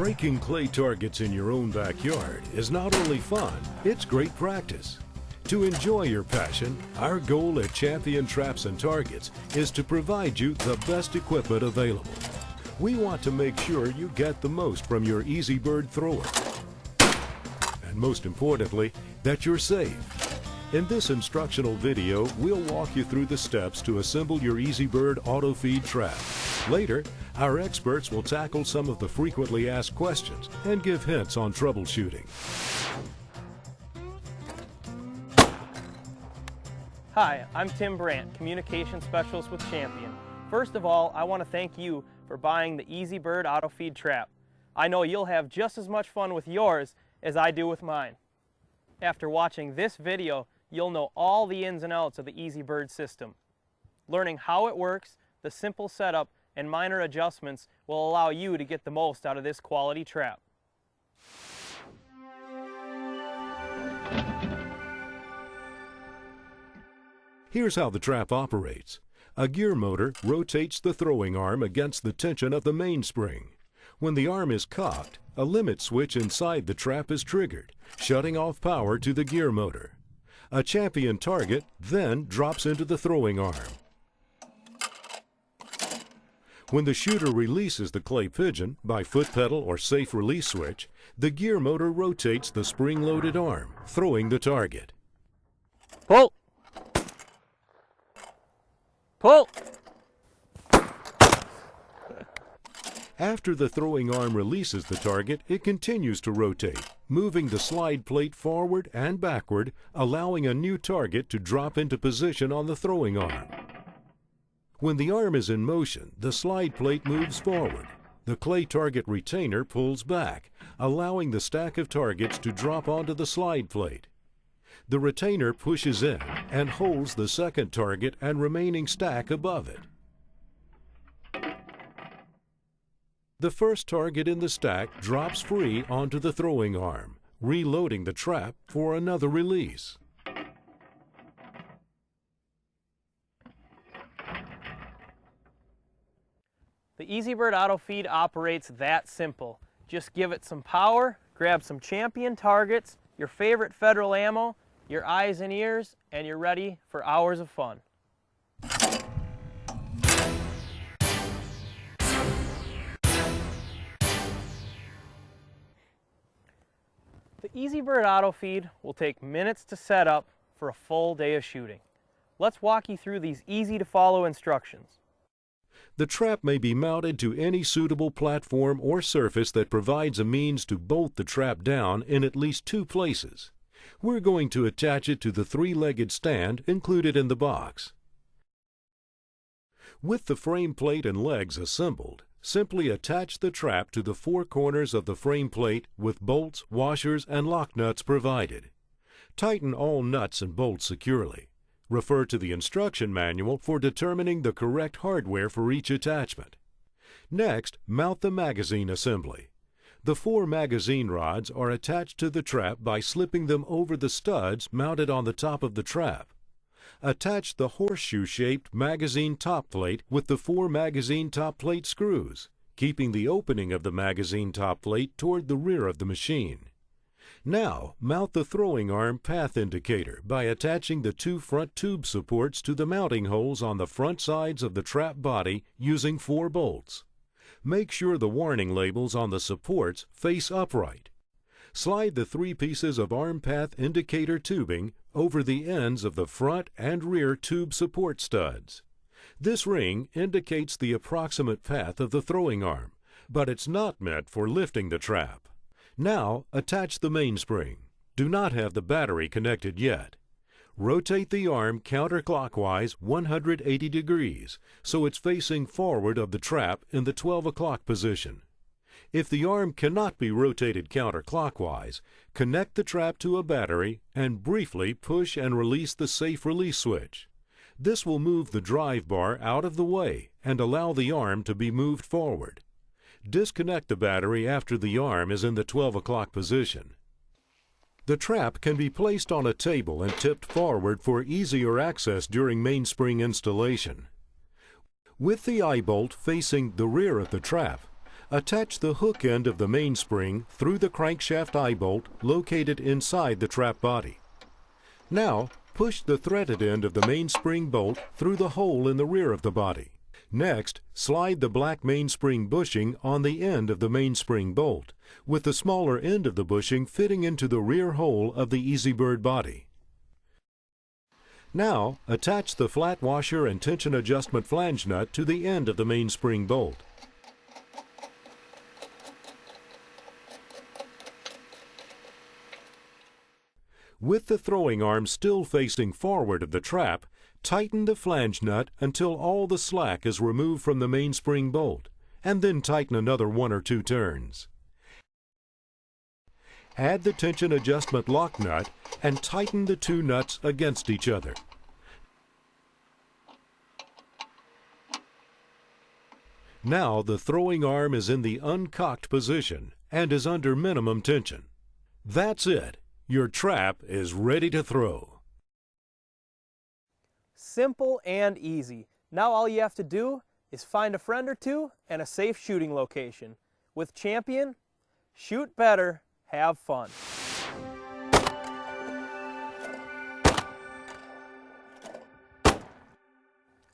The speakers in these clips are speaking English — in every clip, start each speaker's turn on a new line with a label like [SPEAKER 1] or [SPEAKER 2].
[SPEAKER 1] Breaking clay targets in your own backyard is not only fun, it's great practice. To enjoy your passion, our goal at Champion Traps and Targets is to provide you the best equipment available. We want to make sure you get the most from your EasyBird thrower. And most importantly, that you're safe. In this instructional video, we'll walk you through the steps to assemble your EasyBird Auto-feed Trap. Later, our experts will tackle some of the frequently asked questions and give hints on troubleshooting.
[SPEAKER 2] Hi, I'm Tim Brandt, Communication Specialist with Champion. First of all, I want to thank you for buying the EasyBird Auto-feed Trap. I know you'll have just as much fun with yours as I do with mine. After watching this video, you'll know all the ins and outs of the EasyBird system. Learning how it works, the simple setup, and minor adjustments will allow you to get the most out of this quality trap.
[SPEAKER 1] Here's how the trap operates. A gear motor rotates the throwing arm against the tension of the mainspring. When the arm is cocked, a limit switch inside the trap is triggered, shutting off power to the gear motor. A Champion target then drops into the throwing arm. When the shooter releases the clay pigeon by foot pedal or safe release switch, the gear motor rotates the spring-loaded arm, throwing the target.
[SPEAKER 2] Pull! Pull!
[SPEAKER 1] After the throwing arm releases the target, it continues to rotate, moving the slide plate forward and backward, allowing a new target to drop into position on the throwing arm. When the arm is in motion, the slide plate moves forward. The clay target retainer pulls back, allowing the stack of targets to drop onto the slide plate. The retainer pushes in and holds the second target and remaining stack above it. The first target in the stack drops free onto the throwing arm, reloading the trap for another release.
[SPEAKER 2] The EasyBird Auto-feed operates that simple. Just give it some power, grab some Champion targets, your favorite Federal ammo, your eyes and ears, and you're ready for hours of fun. The EasyBird Auto-feed will take minutes to set up for a full day of shooting. Let's walk you through these easy-to-follow instructions.
[SPEAKER 1] The trap may be mounted to any suitable platform or surface that provides a means to bolt the trap down in at least two places. We're going to attach it to the three-legged stand included in the box. With the frame plate and legs assembled, simply attach the trap to the four corners of the frame plate with bolts, washers, and lock nuts provided. Tighten all nuts and bolts securely. Refer to the instruction manual for determining the correct hardware for each attachment. Next, mount the magazine assembly. The four magazine rods are attached to the trap by slipping them over the studs mounted on the top of the trap. Attach the horseshoe-shaped magazine top plate with the four magazine top plate screws, keeping the opening of the magazine top plate toward the rear of the machine. Now, mount the throwing arm path indicator by attaching the two front tube supports to the mounting holes on the front sides of the trap body using 4 bolts. Make sure the warning labels on the supports face upright. Slide the 3 pieces of arm path indicator tubing over the ends of the front and rear tube support studs. This ring indicates the approximate path of the throwing arm, but it's not meant for lifting the trap. Now, attach the mainspring. Do not have the battery connected yet. Rotate the arm counterclockwise 180 degrees, so it's facing forward of the trap in the 12 o'clock position. If the arm cannot be rotated counterclockwise, connect the trap to a battery and briefly push and release the safe release switch. This will move the drive bar out of the way and allow the arm to be moved forward. Disconnect the battery after the arm is in the 12 o'clock position. The trap can be placed on a table and tipped forward for easier access during mainspring installation. With the eye bolt facing the rear of the trap, Attach the hook end of the mainspring through the crankshaft eye bolt located inside the trap body. Now, push the threaded end of the mainspring bolt through the hole in the rear of the body. Next, slide the black mainspring bushing on the end of the mainspring bolt, with the smaller end of the bushing fitting into the rear hole of the EasyBird body. Now, attach the flat washer and tension adjustment flange nut to the end of the mainspring bolt. With the throwing arm still facing forward of the trap, tighten the flange nut until all the slack is removed from the mainspring bolt, and then tighten another 1 or 2 turns. Add the tension adjustment lock nut and tighten the 2 nuts against each other. Now the throwing arm is in the uncocked position and is under minimum tension. That's it. Your trap is ready to throw.
[SPEAKER 2] Simple and easy. Now all you have to do is find a friend or two and a safe shooting location. With Champion, shoot better, have fun.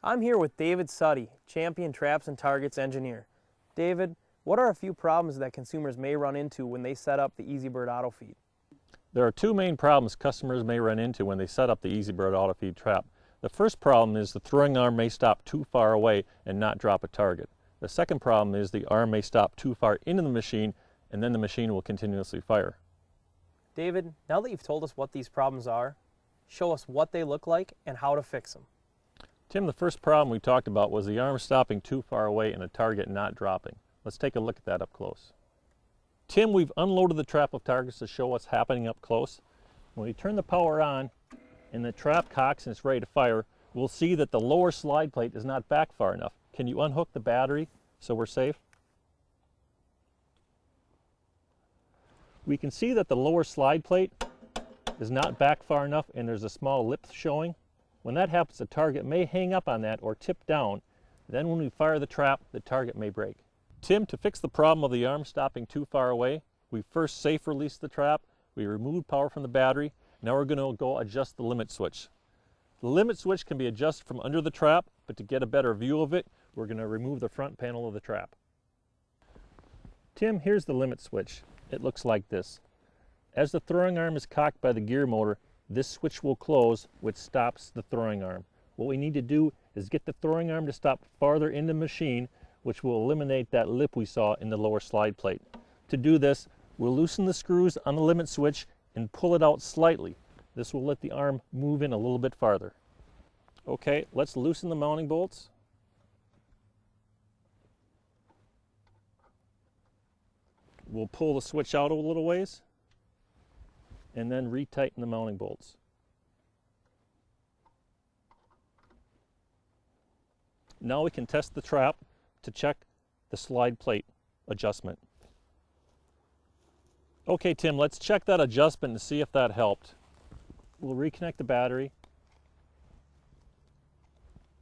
[SPEAKER 2] I'm here with David Suddy, Champion Traps and Targets engineer. David, what are a few problems that consumers may run into when they set up the EasyBird Auto-feed?
[SPEAKER 3] There are 2 main problems customers may run into when they set up the EasyBird Auto-feed trap. The first problem is the throwing arm may stop too far away and not drop a target. The second problem is the arm may stop too far into the machine and then the machine will continuously fire.
[SPEAKER 2] David, now that you've told us what these problems are, show us what they look like and how to fix them.
[SPEAKER 3] Tim, the first problem we talked about was the arm stopping too far away and the target not dropping. Let's take a look at that up close. Tim, we've unloaded the trap of targets to show what's happening up close. When we turn the power on and the trap cocks and it's ready to fire, we'll see that the lower slide plate is not back far enough. Can you unhook the battery so we're safe? We can see that the lower slide plate is not back far enough and there's a small lip showing. When that happens, the target may hang up on that or tip down. Then when we fire the trap, the target may break. Tim, to fix the problem of the arm stopping too far away, we first safe released the trap, we removed power from the battery. Now we're going to go adjust the limit switch. The limit switch can be adjusted from under the trap, but to get a better view of it, we're going to remove the front panel of the trap. Tim, here's the limit switch. It looks like this. As the throwing arm is cocked by the gear motor, this switch will close, which stops the throwing arm. What we need to do is get the throwing arm to stop farther in the machine, which will eliminate that lip we saw in the lower slide plate. To do this, we'll loosen the screws on the limit switch and pull it out slightly. This will let the arm move in a little bit farther. Okay, let's loosen the mounting bolts. We'll pull the switch out a little ways and then retighten the mounting bolts. Now we can test the trap to check the slide plate adjustment. Okay, Tim, let's check that adjustment and see if that helped. We'll reconnect the battery,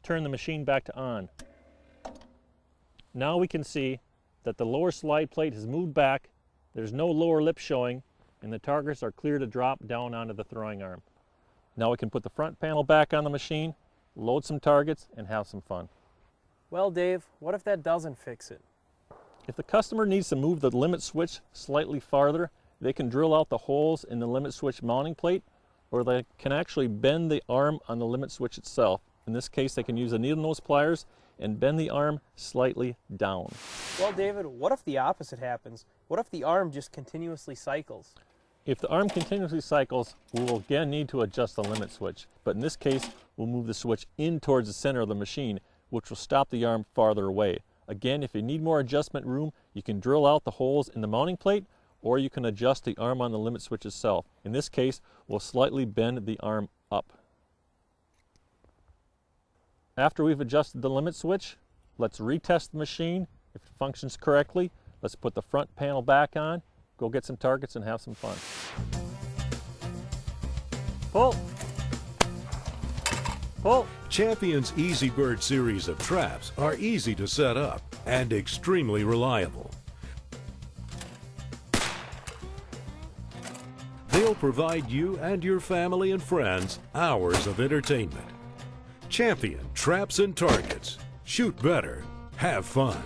[SPEAKER 3] turn the machine back to on. Now we can see that the lower slide plate has moved back, there's no lower lip showing, and the targets are clear to drop down onto the throwing arm. Now we can put the front panel back on the machine, load some targets, and have some fun.
[SPEAKER 2] Well, Dave, what if that doesn't fix it?
[SPEAKER 3] If the customer needs to move the limit switch slightly farther, they can drill out the holes in the limit switch mounting plate, or they can actually bend the arm on the limit switch itself. In this case, they can use a needle nose pliers and bend the arm slightly down.
[SPEAKER 2] Well, David, what if the opposite happens? What if the arm just continuously cycles?
[SPEAKER 3] If the arm continuously cycles, we will again need to adjust the limit switch. But in this case, we'll move the switch in towards the center of the machine, which will stop the arm farther away. Again, if you need more adjustment room, you can drill out the holes in the mounting plate, or you can adjust the arm on the limit switch itself. In this case, we'll slightly bend the arm up. After we've adjusted the limit switch, let's retest the machine. If it functions correctly, let's put the front panel back on, go get some targets and have some fun. Pull! Pull!
[SPEAKER 1] Champion's EasyBird series of traps are easy to set up and extremely reliable. They'll provide you and your family and friends hours of entertainment. Champion traps and targets. Shoot better. Have fun.